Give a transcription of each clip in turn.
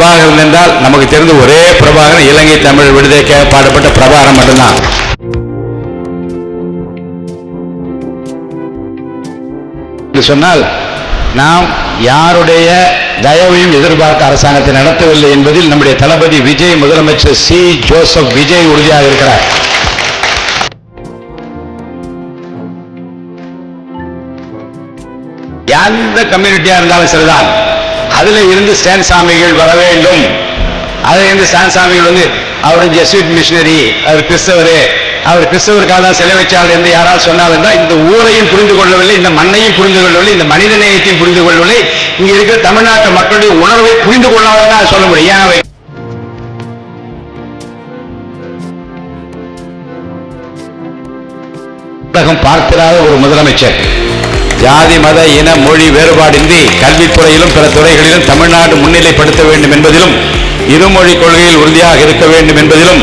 பிரபாகரன் என்றால் நமக்கு தெரிந்த ஒரே பிரபாகரன் இலங்கை தமிழ் விடுதலைக்காக பாடப்பட்ட பிரபாகரன் மட்டும்தான். சொன்னால் நாம் யாருடைய தயவையும் எதிர்பார்த்த அரசாங்கத்தை நடத்தவில்லை என்பதில் நம்முடைய தளபதி விஜய், முதலமைச்சர் சி ஜோசப் விஜய் உறுதியாக இருக்கிறார். எந்த கம்யூனிட்டியா இருந்தாலும் சரிதான், அதுல இருந்து ஸ்டான் சாமிகள் வர வேண்டும். அதுல இருந்து ஸ்டான் சாமிகள் அவருடைய ஜெசுவிட் மிஷனரி, அவர் கிறிஸ்தவரு, அவர் கிறிஸ்தவருக்காக தான் சிலை வச்சாள் என்று யாரால் சொன்னாலும் இந்த ஊரையும் புரிந்து கொள்ளவில்லை, இந்த மண்ணையும் புரிந்து கொள்ளவில்லை, இந்த மனித நேயத்தையும் புரிந்து கொள்ளவில்லை, இங்க இருக்கிற தமிழ்நாட்டு மக்களுடைய உணர்வை புரிந்து கொள்ளாதான் சொல்ல முடியும். உலகம் பார்த்திராத ஒரு முதலமைச்சர், ஜாதி மத இன மொழி வேறுபாடின்றி கல்வித்துறையிலும் பிற துறைகளிலும் தமிழ்நாடு முன்னிலைப்படுத்த வேண்டும் என்பதிலும், இருமொழி கொள்கையில் உறுதியாக இருக்க வேண்டும் என்பதிலும்,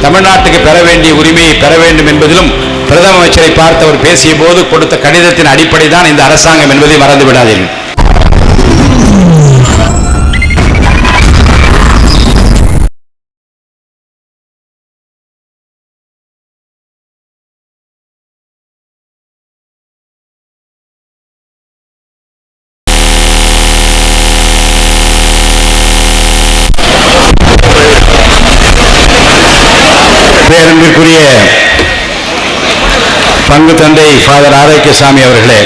தமிழ்நாட்டுக்கு பெற வேண்டிய உரிமையை பெற வேண்டும் என்பதிலும் பிரதம அமைச்சரை பார்த்து அவர் பேசிய போது கொடுத்த கடிதத்தின் அடிப்படை தான் இந்த அரசாங்கம் என்பதை மறந்து விடாதீர்கள். பேரன்பிற்குரிய பங்கு தந்தை ஃபாதர் ஆரோக்கியசாமி அவர்களே,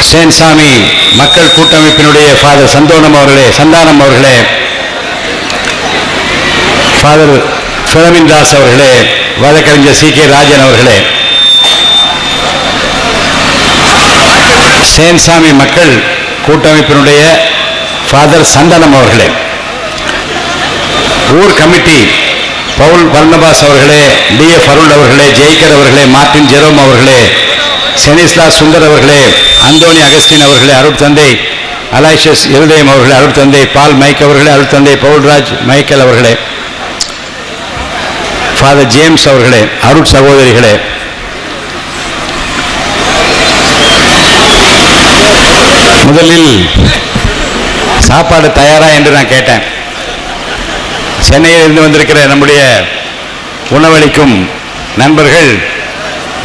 சேன்சாமி மக்கள் கூட்டமைப்பினுடைய ஃபாதர் சந்தானம் அவர்களே, ஃபாதர் பிலமின் தாஸ் அவர்களே, வழக்கறிஞர் சி கே ராஜன் அவர்களே, சேன்சாமி மக்கள் கூட்டமைப்பினுடைய ஃபாதர் சந்தானம் அவர்களே, ஊர் கமிட்டி பவுல் பர்னபாஸ் அவர்களே, டிஎஃப் அருள் அவர்களே, ஜெய்கர் அவர்களே, மார்டின் ஜெரோம் அவர்களே, செனிஸ்லா சுந்தர் அவர்களே, அந்தோனி அகஸ்டின் அவர்களே, அருட்தந்தை அலாய்ஷஸ் இருதயம் அவர்களே, அருட்தந்தை பால் மைக் அவர்களே, அருட்தந்தை பவுல்ராஜ் மைக்கேல் அவர்களே, ஃபாதர் ஜேம்ஸ் அவர்களே, அருட் சகோதரிகளே, முதலில் சாப்பாடு தயாரா என்று நான் கேட்டேன். சென்னையில் இருந்து வந்திருக்கிற நம்முடைய உணவளிக்கும் நண்பர்கள்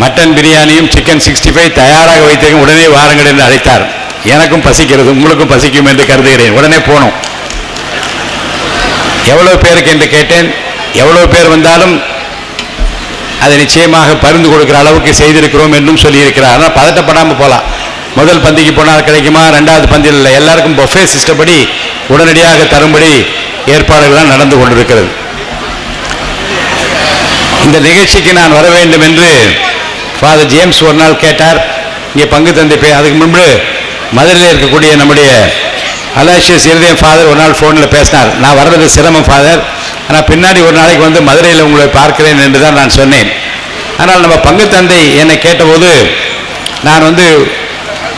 மட்டன் பிரியாணியும் சிக்கன் 65 தயாராக வைத்திருக்க உடனே வாருங்கள் என்று அழைத்தார். எனக்கும் பசிக்கிறது, உங்களுக்கும் பசிக்கும் என்று கருதுகிறேன். உடனே போனோம். எவ்வளவு பேருக்கு என்று கேட்டேன். எவ்வளவு பேர் வந்தாலும் அதை நிச்சயமாக பரிந்து கொடுக்கிற அளவுக்கு செய்திருக்கிறோம் என்றும் சொல்லியிருக்கிறார். ஆனால் பதட்டப்படாமல் போகலாம். முதல் பந்திக்கு போனால் கிடைக்குமா, ரெண்டாவது பந்தியில் இல்லை, எல்லாருக்கும் பொஃபே சிஸ்டப்படி உடனடியாக தரும்படி ஏற்பாடுகள் நடந்து கொண்டிருக்கிறது. இந்த நிகழ்ச்சிக்கு நான் வர வேண்டும் என்று ஃபாதர் ஜேம்ஸ் ஒரு நாள் கேட்டார். இங்கே பங்கு தந்தை அதுக்கு முன்பு மதுரையில் இருக்கக்கூடிய நம்முடைய அலாஷியஸ் இருதயம் ஃபாதர் ஒரு நாள் ஃபோனில் பேசினார். நான் வர்றது சிரமம் ஃபாதர், ஆனால் பின்னாடி ஒரு நாளைக்கு மதுரையில் உங்களை பார்க்கிறேன் என்று தான் நான் சொன்னேன். ஆனால் நம்ம பங்கு தந்தை என்னை கேட்டபோது நான்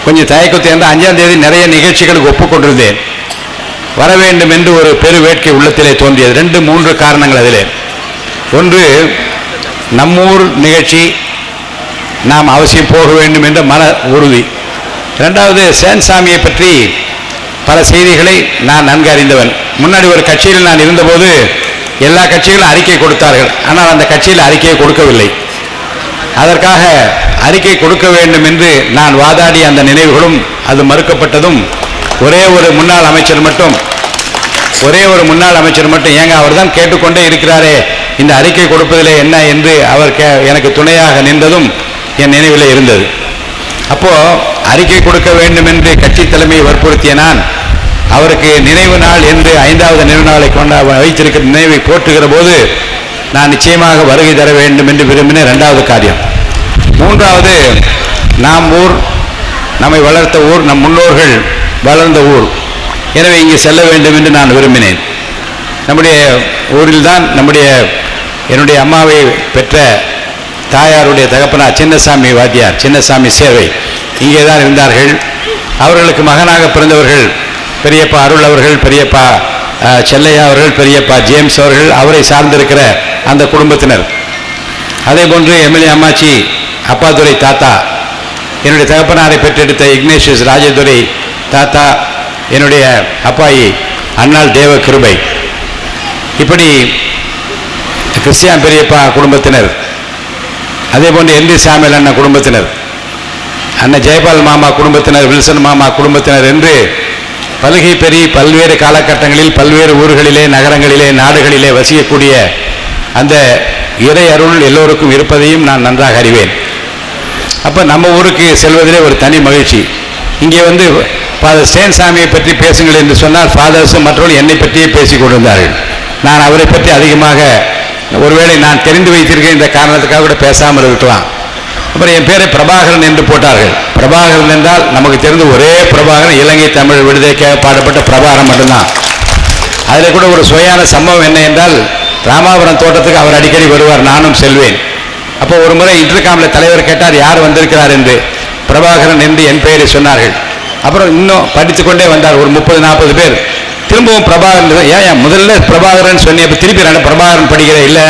கொஞ்சம் தயக்கத்தை 5ஆம் தேதி நிறைய நிகழ்ச்சிகளுக்கு ஒப்புக்கொண்டிருந்தேன். வர வேண்டும் என்று ஒரு பெரு வேட்கை உள்ளத்திலே தோன்றியது. 2-3 காரணங்கள் அதிலே. ஒன்று, நம்மூர் நிகழ்ச்சி நாம் அவசியம் போக வேண்டும் என்ற மன உறுதி. இரண்டாவது, சேன்சாமியை பற்றி பல செய்திகளை நான் நன்கு அறிந்தவன். முன்னாடி ஒரு கட்சியில் நான் இருந்தபோது எல்லா கட்சிகளும் அறிக்கை கொடுத்தார்கள். ஆனால் அந்த கட்சியில் அறிக்கையை கொடுக்கவில்லை. அதற்காக அறிக்கை கொடுக்க வேண்டும் என்று நான் வாதாடிய அந்த நினைவுகளும் அது மறுக்கப்பட்டதும், ஒரே ஒரு முன்னாள் அமைச்சர் மட்டும் ஏங்க அவர் தான் கேட்டுக்கொண்டே இருக்கிறாரே, இந்த அறிக்கை கொடுப்பதிலே என்ன என்று அவர் எனக்கு துணையாக நின்றதும் என் நினைவில் இருந்தது. அப்போ அறிக்கை கொடுக்க வேண்டும் என்று கட்சி தலைமையை வற்புறுத்திய நான் அவருக்கு நினைவு நாள் என்று 5வது நினைவு நாளை வைத்திருக்கிற நினைவை போற்றுகிற போது நான் நிச்சயமாக வருகை தர வேண்டும் என்று விரும்பின 2வது காரியம். 3வது, நாம் ஊர், நம்மை வளர்த்த ஊர், நம் முன்னோர்கள் வளர்ந்த ஊர், எனவே இங்கே செல்ல வேண்டும் என்று நான் விரும்பினேன். நம்முடைய ஊரில் தான் என்னுடைய அம்மாவை பெற்ற தாயாருடைய தகப்பனார் சின்னசாமி வாத்தியார், சின்னசாமி சேவை இங்கே தான் இருந்தார்கள். அவர்களுக்கு மகனாக பிறந்தவர்கள் பெரியப்பா அருள் அவர்கள், பெரியப்பா செல்லையா அவர்கள், பெரியப்பா ஜேம்ஸ் அவர்கள், அவரை சார்ந்திருக்கிற அந்த குடும்பத்தினர். அதே போன்று எம்எல்ஏ அம்மாச்சி அப்பாதுரை தாத்தா, என்னுடைய தகப்பனாரை பெற்றெடுத்த இக்னேஷியஸ் ராஜதுரை தாத்தா என்னுடைய அப்பாயி அண்ணாள் தேவ கிருபை, இப்படி கிறிஸ்டியான் பெரியப்பா குடும்பத்தினர், அதே போன்று என் டி சாமியல் அண்ணன் குடும்பத்தினர், அண்ணன் ஜெயபால் மாமா குடும்பத்தினர், வில்சன் மாமா குடும்பத்தினர் என்று பல்கை பெரிய பல்வேறு காலகட்டங்களில் பல்வேறு ஊர்களிலே, நகரங்களிலே, நாடுகளிலே வசிக்கக்கூடிய அந்த இறை அருள் எல்லோருக்கும் இருப்பதையும் நான் நன்றாக அறிவேன். அப்போ நம்ம ஊருக்கு செல்வதிலே ஒரு தனி மகிழ்ச்சி. இங்கே வந்து ஃபாதர் ஸ்டேன்சாமியை பற்றி பேசுங்கள் என்று சொன்னால் ஃபாதர்ஸும் மற்றவர்கள் என்னை பற்றியே பேசிக் கொண்டிருந்தார்கள். நான் அவரை பற்றி அதிகமாக ஒருவேளை நான் தெரிந்து வைத்திருக்கேன் இந்த காரணத்துக்காக கூட பேசாமல் இருக்கலாம். அப்புறம் என் பேரை பிரபாகரன் என்று போட்டார்கள். பிரபாகரன் என்றால் நமக்கு தெரிந்த ஒரே பிரபாகரன் இலங்கை தமிழ் விடுதலைக்காக பாடப்பட்ட பிரபாகரன் மட்டும்தான். அதில் கூட ஒரு சுவையான சம்பவம் என்ன என்றால், ராமாபுரம் தோட்டத்துக்கு அவர் அடிக்கடி வருவார், நானும் செல்வேன். அப்போ ஒரு முறை இன்டர்காமில் தலைவர் கேட்டார் யார் வந்திருக்கிறார் என்று. பிரபாகரன் என்று என் பெயரை சொன்னார்கள். அப்புறம் இன்னும் படித்துக்கொண்டே வந்தார், ஒரு 30-40 பேர். திரும்பவும் பிரபாகரன், ஏன் முதல்ல பிரபாகரன் சொன்னேன், இப்போ திருப்பி பிரபாகரன் படிக்கிற இல்லை,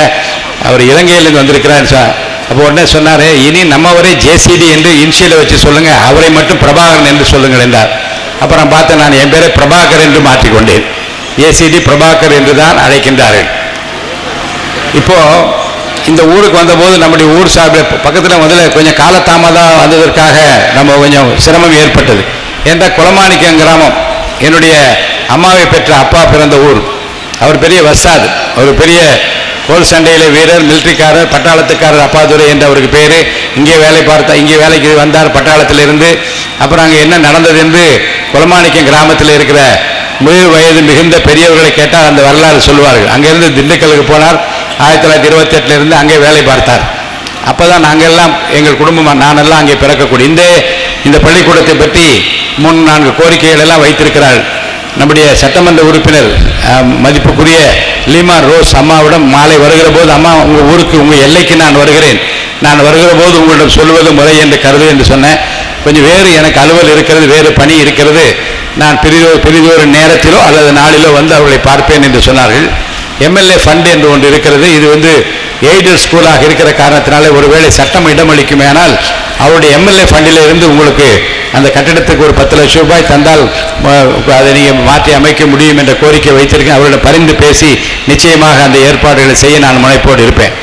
அவர் இலங்கையிலிருந்து வந்திருக்கிறார் சார். அப்போ உடனே சொன்னார், இனி நம்மவரே ஜேசிடி என்று இன்ஷியலை வச்சு சொல்லுங்க, அவரை மட்டும் பிரபாகரன் என்று சொல்லுங்கள் என்றார். அப்புறம் பார்த்தேன், நான் என் பேரை பிரபாகர் என்று மாற்றிக்கொண்டேன். ஏசிடி பிரபாகர் என்று தான் அழைக்கின்றார்கள். இப்போ இந்த ஊருக்கு வந்தபோது நம்முடைய ஊர் சார்பில் பக்கத்தில் முதல்ல கொஞ்சம் காலதாமதம் வந்ததற்காக நம்ம கொஞ்சம் சிரமம் ஏற்பட்டது. என்ற குளமாணிக்கம் கிராமம் என்னுடைய அம்மாவை பெற்ற அப்பா பிறந்த ஊர். அவர் பெரிய வசாத், ஒரு பெரிய கோல் சண்டையில் வீரர், மிலிட்ரிக்காரர், பட்டாளத்துக்காரர் அப்பாதுரை என்ற அவருக்கு பேர். இங்கே வேலை பார்த்தா, இங்கே வேலைக்கு வந்தார் பட்டாளத்திலிருந்து. அப்புறம் அங்கே என்ன நடந்தது என்று குளமாணிக்கம் கிராமத்தில் இருக்கிற முதிர் வயது மிகுந்த பெரியவர்களை கேட்டால் அந்த வரலாறு சொல்வார்கள். அங்கேருந்து திண்டுக்கலுக்கு போனார். 1928 அங்கே வேலை பார்த்தார். அப்போ தான் நாங்கள் எல்லாம் எங்கள் குடும்பம், நானெல்லாம் அங்கே பிறக்கக்கூடிய இந்த பள்ளிக்கூடத்தை பற்றி 3-4 கோரிக்கைகள் எல்லாம் வைத்திருக்கிறார். நம்முடைய சட்டமன்ற உறுப்பினர் மதிப்புக்குரிய லீமா ரோஸ் அம்மாவிடம் மாலை வருகிற போது, அம்மா உங்கள் ஊருக்கு, உங்கள் எல்லைக்கு நான் வருகிறேன், நான் வருகிற போது உங்களிடம் சொல்வது முறை என்று கருது என்று சொன்னேன். கொஞ்சம் வேறு எனக்கு அலுவல் இருக்கிறது, வேறு பணி இருக்கிறது, நான் பெரிதொரு நேரத்திலோ அல்லது நாளிலோ வந்து அவர்களை பார்ப்பேன் என்று சொன்னார்கள். எம்எல்ஏ ஃபண்ட் என்று ஒன்று இருக்கிறது. இது வந்து எய்டட் ஸ்கூலாக இருக்கிற காரணத்தினாலே ஒருவேளை சட்டம் இடமளிக்குமே, ஆனால் அவருடைய எம்எல்ஏ ஃபண்டில் இருந்து உங்களுக்கு அந்த கட்டிடத்துக்கு ஒரு 10 லட்சம் ரூபாய் தந்தால் அதை நீங்கள் மாற்றி அமைக்க முடியும் என்ற கோரிக்கை வைத்திருக்கேன். அவர்களிடம் பரிந்து பேசி நிச்சயமாக அந்த ஏற்பாடுகளை செய்ய நான் முனைப்போடு இருப்பேன்.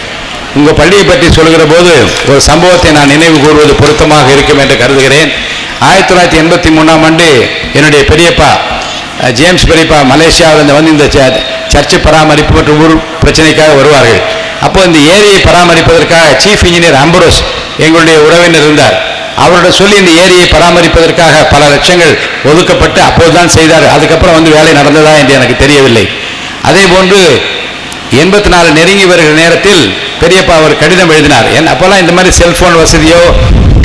உங்கள் பள்ளியை பற்றி சொல்கிற போது ஒரு சம்பவத்தை நான் நினைவு கூறுவது பொருத்தமாக இருக்கும் என்று கருதுகிறேன். 1983 என்னுடைய பெரியப்பா ஜேம்ஸ் பெரியப்பா மலேசியாவில் வந்து இந்த சர்ச்சை பராமரிப்பு மற்றும் ஊர் பிரச்சனைக்காக வருவார்கள். அப்போ இந்த ஏரியை பராமரிப்பதற்காக சீஃப் இன்ஜினியர் அம்பரோஸ் எங்களுடைய உறவினர் இருந்தார். அவரோட சொல்லி இந்த ஏரியை பராமரிப்பதற்காக பல லட்சங்கள் ஒதுக்கப்பட்டு அப்போதுதான் செய்தார். அதுக்கப்புறம் வந்து வேலை நடந்ததா என்று எனக்கு தெரியவில்லை. அதே போன்று 84 நெருங்கி வருகிற நேரத்தில் பெரியப்பா அவர் கடிதம் எழுதினார். அப்போல்லாம் இந்த மாதிரி செல்போன் வசதியோ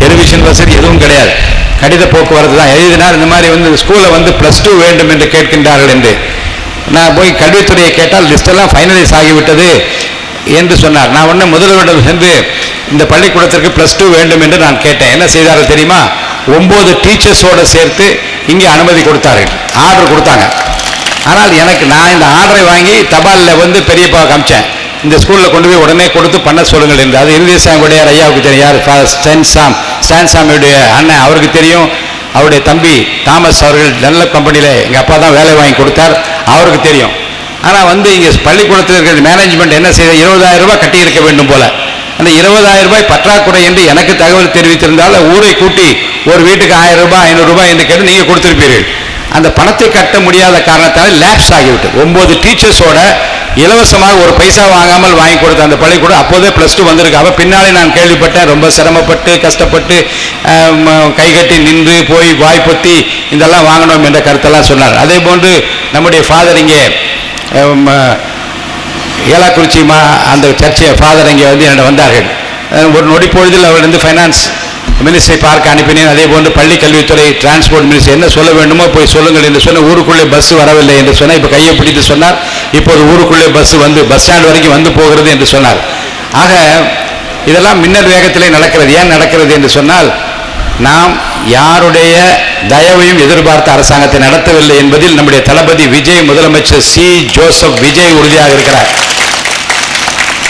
டெலிவிஷன் வசதி எதுவும் கிடையாது, கடித போக்குவரத்து தான். எழுதினார், இந்த மாதிரி வந்து ஸ்கூலில் வந்து +2 வேண்டும் என்று கேட்கின்றார்கள் என்று. நான் போய் கல்வித்துறையை கேட்டால் லிஸ்டெல்லாம் ஃபைனலைஸ் ஆகிவிட்டது என்று சொன்னார். நான் உடனே முதல்வரிடம் சென்று இந்த பள்ளிக்கூடத்திற்கு +2 வேண்டும் என்று நான் கேட்டேன். என்ன செய்தார்கள் தெரியுமா? 9 டீச்சர்ஸோடு சேர்த்து இங்கே அனுமதி கொடுத்தார்கள், ஆர்டர் கொடுத்தாங்க. ஆனால் நான் இந்த ஆர்டரை வாங்கி தபாலில் வந்து பெரியப்பா காமிச்சேன், இந்த ஸ்கூலில் கொண்டு போய் உடனே கொடுத்து பண்ண சொல்லுங்கள் என்று. அது இருதயசாமியுடைய ஐயாவுக்கு தெரியும், யார் ஸ்டான்சாமியுடைய அண்ணன், அவருக்கு தெரியும். அவருடைய தம்பி தாமஸ் அவர்கள் நல்ல கம்பெனியில் எங்கள் அப்பா தான் வேலை வாங்கி கொடுத்தார், அவருக்கு தெரியும். ஆனால் வந்து இங்கே பள்ளிக்கூடத்தில் இருக்கிற மேனேஜ்மெண்ட் என்ன செய்த, 20,000 ரூபாய் கட்டியிருக்க வேண்டும் போல. அந்த 20,000 ரூபாய் பற்றாக்குறை என்று எனக்கு தகவல் தெரிவித்திருந்தால் ஊரை கூட்டி ஒரு வீட்டுக்கு 1000 ரூபாய் 500 ரூபாய் என்று கேட்டு நீங்கள் கொடுத்திருப்பீர்கள். அந்த பணத்தை கட்ட முடியாத காரணத்தால் லேப்ஸ் ஆகிவிட்டு 9 டீச்சர்ஸோட இலவசமாக ஒரு பைசா வாங்காமல் வாங்கி கொடுத்த அந்த பள்ளிக்கூடம் அப்போதே +2 வந்திருக்கு. அப்போ பின்னாலே நான் கேள்விப்பட்டேன், ரொம்ப சிரமப்பட்டு கஷ்டப்பட்டு கைகட்டி நின்று போய் வாய்ப்பொத்தி இதெல்லாம் வாங்கணும் என்ற கருத்தெல்லாம் சொன்னார். அதே போன்று நம்முடைய ஃபாதர் இங்கே ஏலாக்குறிச்சி அந்த சர்ச்சை ஃபாதர் இங்கே வந்து என்னிடம் வந்தார்கள். ஒரு நொடி பொழுதில் அவர் வந்து ஃபைனான்ஸ் மினிஸ்ட்ரி பார்க்க அனுப்பினேன். அதே போன்று பள்ளி கல்வித்துறை, டிரான்ஸ்போர்ட் மினிஸ்ட்ரி என்ன சொல்ல வேண்டுமோ போய் சொல்லுங்கள் என்று சொன்ன. ஊருக்குள்ளே பஸ் வரவில்லை என்று சொன்னால் இப்போ கையை பிடித்து சொன்னார், இப்போது ஊருக்குள்ளே பஸ் வந்து பஸ் ஸ்டாண்ட் வரைக்கும் வந்து போகிறது என்று சொன்னார். ஆக இதெல்லாம் மின்னல் வேகத்திலே நடக்கிறது. ஏன் நடக்கிறது என்று சொன்னால், நாம் யாருடைய தயவையும் எதிர்பார்த்த அரசாங்கத்தை நடத்தவில்லை என்பதில் நம்முடைய தளபதி விஜய், முதலமைச்சர் ஜோசப் விஜய் உறுதியாக இருக்கிறார்.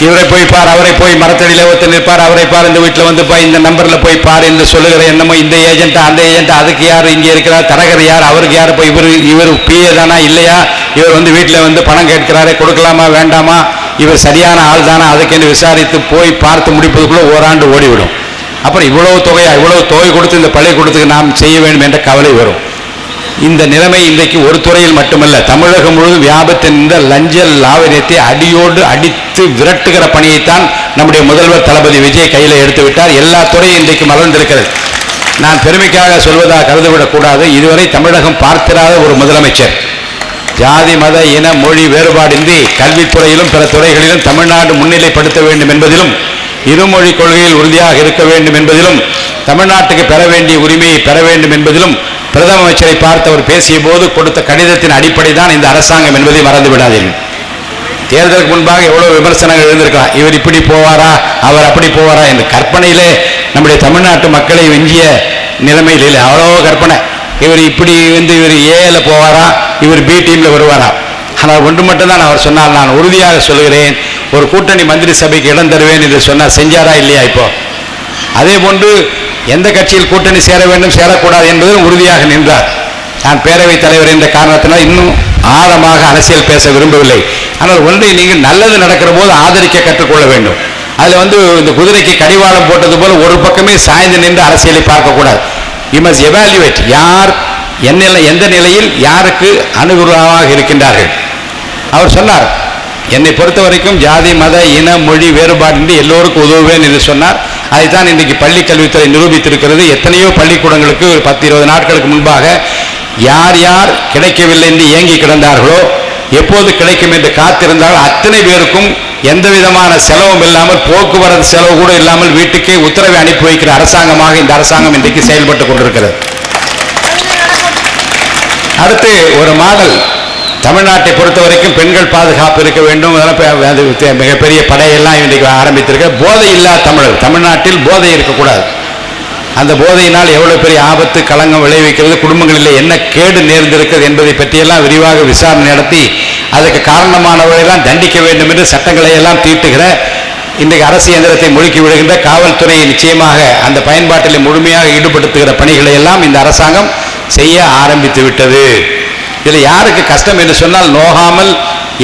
இவரை போய் பார், அவரை போய் மரத்தடியில் ஒருத்தர் நிற்பார், அவரை பார், இந்த வீட்டில் வந்து பார், இந்த நம்பரில் போய் பார் என்று சொல்லுகிற என்னமோ இந்த ஏஜென்ட் அந்த ஏஜென்ட், அதுக்கு யார் இங்கே இருக்கிறார், தரகர் யார், அவருக்கு யார், இப்போ இவர் பிஏ தானா இல்லையா, இவர் வந்து வீட்டில் வந்து பணம் கேட்கிறாரே கொடுக்கலாமா வேண்டாமா, இவர் சரியான ஆள் தானா, அதுக்கென்று விசாரித்து போய் பார்த்து முடிப்பதுக்குள்ள ஓராண்டு ஓடிவிடும். அப்புறம் இவ்வளவு தொகை கொடுத்து இந்த பள்ளிக்கூடத்துக்கு நாம் செய்ய வேண்டும் என்ற கவலை வரும். இந்த நிலைமை இன்றைக்கு ஒரு துறையில் மட்டுமல்ல, தமிழகம் முழுவதும் வியாபத்தில் நின்ற லஞ்ச லாவணியத்தை அடியோடு அடித்து விரட்டுகிற பணியைத்தான் நம்முடைய முதல்வர் தளபதி விஜய் கையில் எடுத்து விட்டார். எல்லா துறையும் இன்றைக்கு மலர்ந்திருக்கிறது. நான் பெருமைக்காக சொல்வதாக கருதுவிடக்கூடாது. இதுவரை தமிழகம் பார்த்திராத ஒரு முதலமைச்சர். ஜாதி மத இன மொழி வேறுபாடின்றி கல்வித்துறையிலும் பிற துறைகளிலும் தமிழ்நாடு முன்னிலைப்படுத்த வேண்டும் என்பதிலும், இருமொழி கொள்கையில் உறுதியாக இருக்க வேண்டும் என்பதிலும், தமிழ்நாட்டுக்கு பெற வேண்டிய உரிமையை பெற வேண்டும் என்பதிலும் பிரதம அமைச்சரை பார்த்து அவர் பேசிய போது கொடுத்த கடிதத்தின் அடிப்படை தான் இந்த அரசாங்கம் என்பதை மறந்து விடாதீர்கள். தேர்தலுக்கு முன்பாக எவ்வளவு விமர்சனங்கள் எழுந்திருக்கலாம். இவர் இப்படி போவாரா, அவர் அப்படி போவாரா என்று. கற்பனையிலே நம்முடைய தமிழ்நாட்டு மக்களை வெஞ்சிய நிலைமையில் இல்லை. அவ்வளோ கற்பனை. இவர் இப்படி வந்து இவர் ஏல போவாரா, இவர் பி டீம்ல வருவாரா. ஆனால் ஒன்று மட்டும்தான் அவர் சொன்னார், நான் உறுதியாக சொல்கிறேன், ஒரு கூட்டணி மந்திரி சபைக்கு இடம் தருவேன் என்று சொன்னார். செஞ்சாரா இல்லையா? இப்போ அதே போன்று எந்த கட்சியில் கூட்டணி சேர வேண்டும் சேரக்கூடாது என்பதில் உறுதியாக நின்றார். நான் பேரவைத் தலைவர் என்ற காரணத்தினால் இன்னும் ஆழமாக அரசியல் பேச விரும்பவில்லை. ஆனால் ஒன்றை நீங்கள் நல்லது நடக்கிற போது ஆதரிக்க கற்றுக்கொள்ள வேண்டும். அதில் வந்து இந்த குதிரைக்கு கடிவாளம் போட்டது போல ஒரு பக்கமே சாய்ந்து நின்று அரசியலை பார்க்கக்கூடாது. யூ மஸ்ட் எவாலுவேட், யார் எந்த நிலையில் யாருக்கு அனுகூலமாக இருக்கின்றார்கள். அவர் சொன்னார், என்னை பொறுத்த வரைக்கும் ஜாதி மத இன மொழி வேறுபாடின்றி எல்லோருக்கும் உதவுவேன் என்று சொன்னார். அதைத்தான் இன்றைக்கு பள்ளி கல்வித்துறை நிரூபித்திருக்கிறது. எத்தனையோ பள்ளிக்கூடங்களுக்கு 10-20 நாட்களுக்கு முன்பாக யார் யார் கிடைக்கவில்லை என்று ஏங்கி கிடந்தார்களோ, எப்போது கிடைக்கும் என்று காத்திருந்தால் அத்தனை பேருக்கும் எந்த விதமான செலவும் இல்லாமல், போக்குவரத்து செலவு கூட இல்லாமல் வீட்டுக்கே உத்தரவை அனுப்பி வைக்கிற அரசாங்கமாக இந்த அரசாங்கம் இன்றைக்கு செயல்பட்டு கொண்டிருக்கிறது. அடுத்து ஒரு மாடல், தமிழ்நாட்டை பொறுத்த வரைக்கும் பெண்கள் பாதுகாப்பு இருக்க வேண்டும். மிகப்பெரிய படையெல்லாம் இன்றைக்கு ஆரம்பித்திருக்க. போதை இல்லா தமிழ்நாட்டில் போதை இருக்கக்கூடாது. அந்த போதையினால் எவ்வளவு பெரிய ஆபத்து களங்கம் விளைவிக்கிறது, குடும்பங்களில் என்ன கேடு நேர்ந்திருக்கிறது என்பதை பற்றியெல்லாம் விரிவாக விசாரணை நடத்தி அதுக்கு காரணமானவர்களெல்லாம் தண்டிக்க வேண்டும் என்று சட்டங்களை எல்லாம் தீட்டுகிற, இன்றைக்கு அரசு இயந்திரத்தை முழுக்கி விடுகின்ற காவல்துறையை நிச்சயமாக அந்த பாயன்பாட்டில் முழுமையாக ஈடுபடுத்துகிற பணிகளை எல்லாம் இந்த அரசாங்கம் செய்ய ஆரம்பித்து விட்டது. இதில் யாருக்கு கஷ்டம் என்று சொன்னால், நோகாமல்